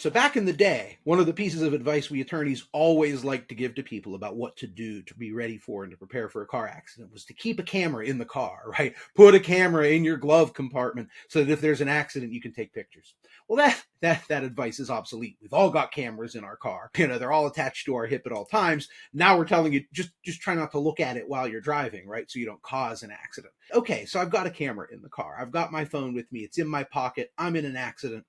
So back in the day, one of the pieces of advice we attorneys always liked to give to people about what to do to be ready for and to prepare for a car accident was to keep a camera in the car, right? Put a camera in your glove compartment so that if there's an accident, you can take pictures. Well, that advice is obsolete. We've all got cameras in our car. They're all attached to our hip at all times. Now we're telling you, just try not to look at it while you're driving, right? So you don't cause an accident. Okay, so I've got a camera in the car. I've got my phone with me. It's in my pocket. I'm in an accident.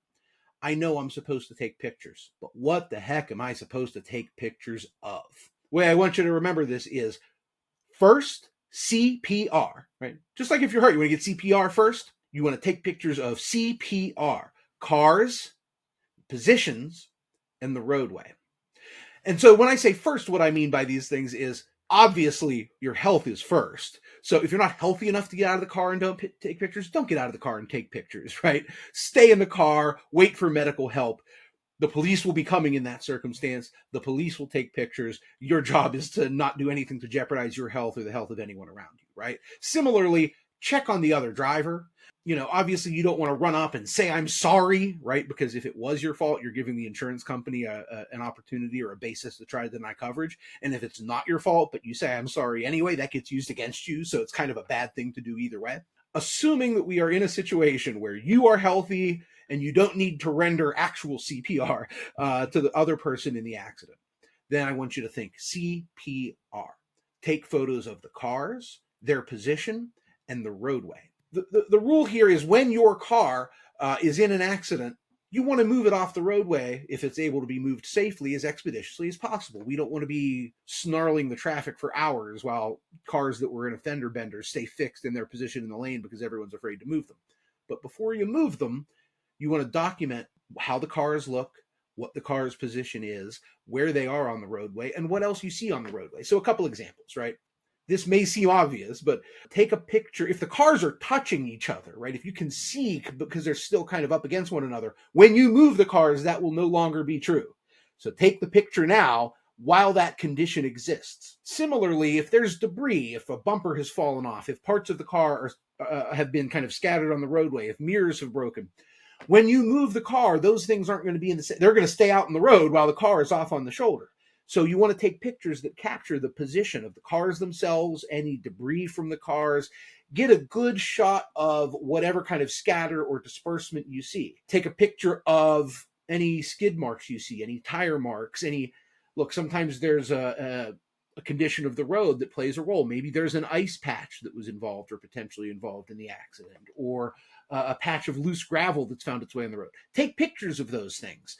I know I'm supposed to take pictures, but what the heck am I supposed to take pictures of? The way I want you to remember this is first, CPR, right? Just like if you're hurt, you want to get CPR first. You want to take pictures of CPR, cars, positions, and the roadway. And so when I say first, what I mean by these things is obviously your health is first. So if you're not healthy enough to get out of the car and don't take pictures, don't get out of the car and take pictures, right? Stay in the car, wait for medical help. The police will be coming in that circumstance. The police will take pictures. Your job is to not do anything to jeopardize your health or the health of anyone around you, right? Similarly, check on the other driver. Obviously you don't want to run up and say, I'm sorry, right? Because if it was your fault, you're giving the insurance company an opportunity or a basis to try to deny coverage. And if it's not your fault, but you say, I'm sorry anyway, that gets used against you. So it's kind of a bad thing to do either way. Assuming that we are in a situation where you are healthy and you don't need to render actual CPR to the other person in the accident, then I want you to think CPR. Take photos of the cars, their position, and the roadway. The rule here is when your car is in an accident, you want to move it off the roadway if it's able to be moved safely as expeditiously as possible. We don't want to be snarling the traffic for hours while cars that were in a fender bender stay fixed in their position in the lane because everyone's afraid to move them. But before you move them, you want to document how the cars look, what the car's position is, where they are on the roadway, and what else you see on the roadway. So a couple examples, right? This may seem obvious, but take a picture. If the cars are touching each other, right? If you can see because they're still kind of up against one another, when you move the cars, that will no longer be true. So take the picture now while that condition exists. Similarly, if there's debris, if a bumper has fallen off, if parts of the car have been kind of scattered on the roadway, if mirrors have broken, when you move the car, those things aren't going to be they're going to stay out in the road while the car is off on the shoulder. So you want to take pictures that capture the position of the cars themselves, any debris from the cars, get a good shot of whatever kind of scatter or disbursement you see. Take a picture of any skid marks you see, any tire marks, look, sometimes there's a condition of the road that plays a role. Maybe there's an ice patch that was involved or potentially involved in the accident, or a patch of loose gravel that's found its way on the road. Take pictures of those things.